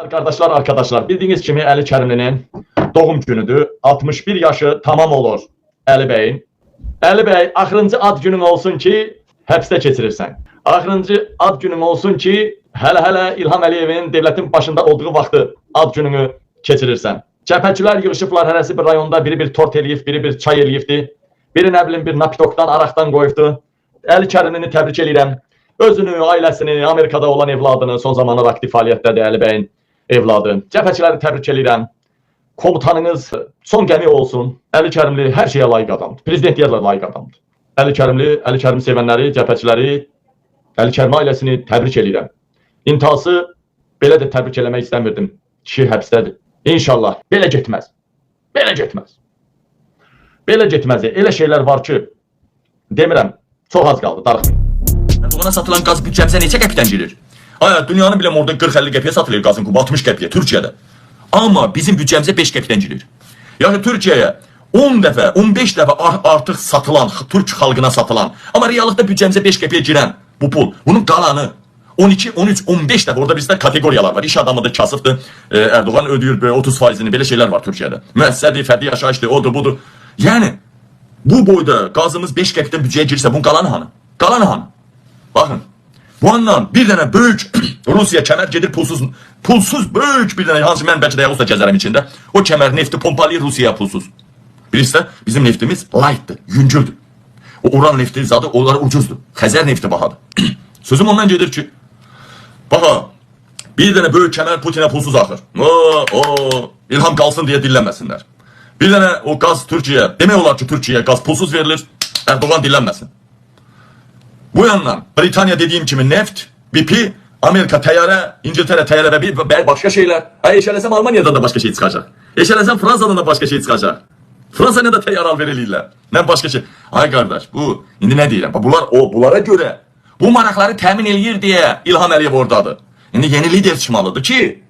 Kardeşler, arkadaşlar, bildiğiniz kimi Əli Kərimlinin doğum günüdür. 61 yaşı tamam olur Əli Bey'in. Əli Bey, axırıncı ad günün olsun ki, həbsdə keçirirsən. Axırıncı ad günün olsun ki, hələ İlham Əliyevin devlətin başında olduğu vaxtı ad gününü keçirirsən. Cəbhəçilər yığışıblar hərəsi bir rayonda, biri bir tort eləyib, biri bir çay eləyibdi. Biri nə bilim bir napitokdan, araqdan qoyubdu. Əli Kərimlini təbrik edirəm. Özünü, ailəsini, Amerikada olan evladını, son zamanlar aktiv fəaliyyətdədir Əli Bəyin evladı. Cəbhəçiləri təbrik edirəm. Komutanınız son gəmi olsun. Əli Kərimli hər şeyə layiq adamdır. Prezident deyərlər layiq adamdır. Əli Kərimi sevənləri, cəbhəçiləri, Əli Kərim ailəsini təbrik edirəm. İntihası belə də təbrik eləmək istəmirdim. Kişi həbsdədir. İnşallah belə getməz. Belə getməz. Belə getməz. Elə şeylər var ki, demirəm, çox az qaldı, darıxmayın. Ona satılan gaz bütçemize neçə qəpikdən gelir? Aya, dünyanın bile orada 40-50 qəpiyə satılıyor gazın kubu, 60 qəpiyə Türkiye'de. Ama bizim bütçemize 5 qəpikdən gelir. Yani Türkiye'ye 10 dəfə, 15 dəfə artıq satılan, Türk xalqına satılan, amma reallıqda bütçemize 5 qəpiyə girən bu pul, bunun qalanı 12, 13, 15 dəfə, orada bizdə kategoriyalar var. İş adamıdır, kasıbdır, Erdoğan ödüyor 30%'ini, belə şeyler var Türkiye'de. Müəssisədir, fərdi yaşayışdır, odur, budur. Yani bu boyda gazımız 5 qəpikdən bütçəyə girsə, bunun qalanı hanı? Qalanı hanı? Bakın, bu andan bir tane büyük Rusya kemer gedir pulsuz büyük bir tane hansı mən bəlkə də yağusla gəzərəm içində. O kemer nefti pompalayır Rusya'ya pulsuz. Birisi de bizim neftimiz light'dır, yüngüldür. O Uran nefti zadı onlar ucuzdur. Xəzər nefti bahadır. Sözüm ondan gedir ki, baxa, bir tane büyük kemer Putin'e pulsuz axır. İlham kalsın diye dinlenmesinler. Bir tane o gaz Türkiye'ye, demək olar ki Türkiye'ye gaz pulsuz verilir, Erdoğan dinlenmesin. Bu yandan Britanya dediğim kimi neft, BP, Amerika teyyare, İngiltere teyyare ve bir başka şeyler. Eşelesem Almanya'dan da başka şey çıkacak. Eşelesem Fransa'dan da başka şey çıkacak. Fransa'ya da teyyare al verilirler. Ne başka şey. Ay kardeş bu, indi ne diyeyim? Bunlara göre bu maraqları təmin eləyir diye İlham Əliyev oradadır. İndi yeni lider çıkmalıdır ki,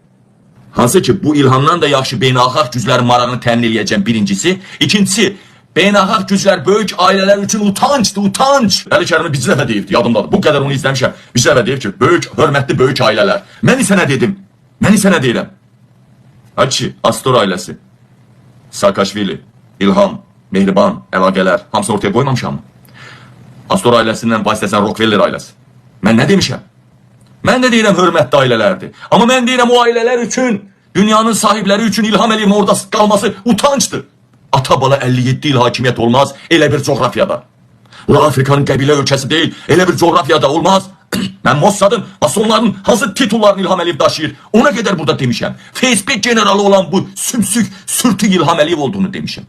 hansı ki bu İlhamdan da yaxşı beynəlxalq güclərin marağını təmin eləyəcəm birincisi. İkincisi, beynəlxalq güclər böyük aileler üçün utançdır, utanç. Əli Kərimi bir dəfə deyibdi, yadımdadır. Bu qədər onu izləmişəm. Bir dəfə deyib ki, hörmətli böyük aileler. Mən isə nə dedim? Mən isə nə deyirəm? Açı, Astor ailəsi, Saakashvili, İlham, Mehriban, əlaqələr, hamısı ortaya qoymamışam mı? Astor ailəsindən bahsləsən Rockefeller ailəsi. Mən nə demişəm? Mən də deyirəm hörmətli ailələrdir. Amma mən deyirəm o aileler üçün, dünyanın sahibləri üçün İlham Əliyevin orada qalması utançdır. Ata bala 57 il hakimiyet olmaz elə bir coğrafyada. Bura Afrikanın qəbilə ölkəsi deyil, elə bir coğrafyada olmaz. Mən Mossad'ın, masonların hansı titullarını İlham Əliyev daşıyır, ona qədər burada demişəm. Facebook generalı olan bu sümsük, sürtük İlham Əliyev olduğunu demişəm.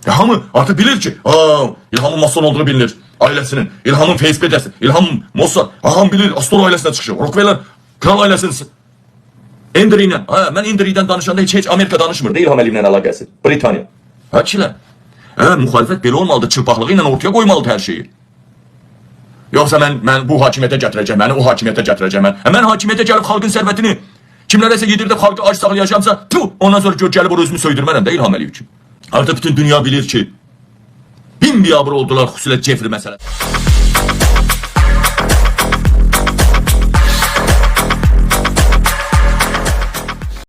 Hamı artık bilir ki, İlhamın mason olduğunu bilinir. Ailesinin, İlhamın Facebook dersi, İlhamın Mossad, bilir, Astor ailesine çıkıyor. Rockefeller, kral ailesinin. Endri'yle, ben Endri'den danışanda hiç Amerika danışmırdı İlham Əliyevlə əlaqəsi. Britanya. Kişilər. Müxalifət belə olmalıdır, çılpaqlığı ilə ortaya qoymalıdır hər şeyi. Yoxsa mən bu hakimiyyətə gətirəcəm, məni o hakimiyyətə gətirəcəm. Mən hakimiyyətə gəlib xalqın sərvətini kimlərəsə yedirdib xalqı ac saxlayacamsa, ondan sonra gör gəlib o özümü söydürmərəm də İlham Əliyev üçün. Artıq bütün dünya bilir ki, bin biabır oldular xüsusilə Jeffrey məsələsi.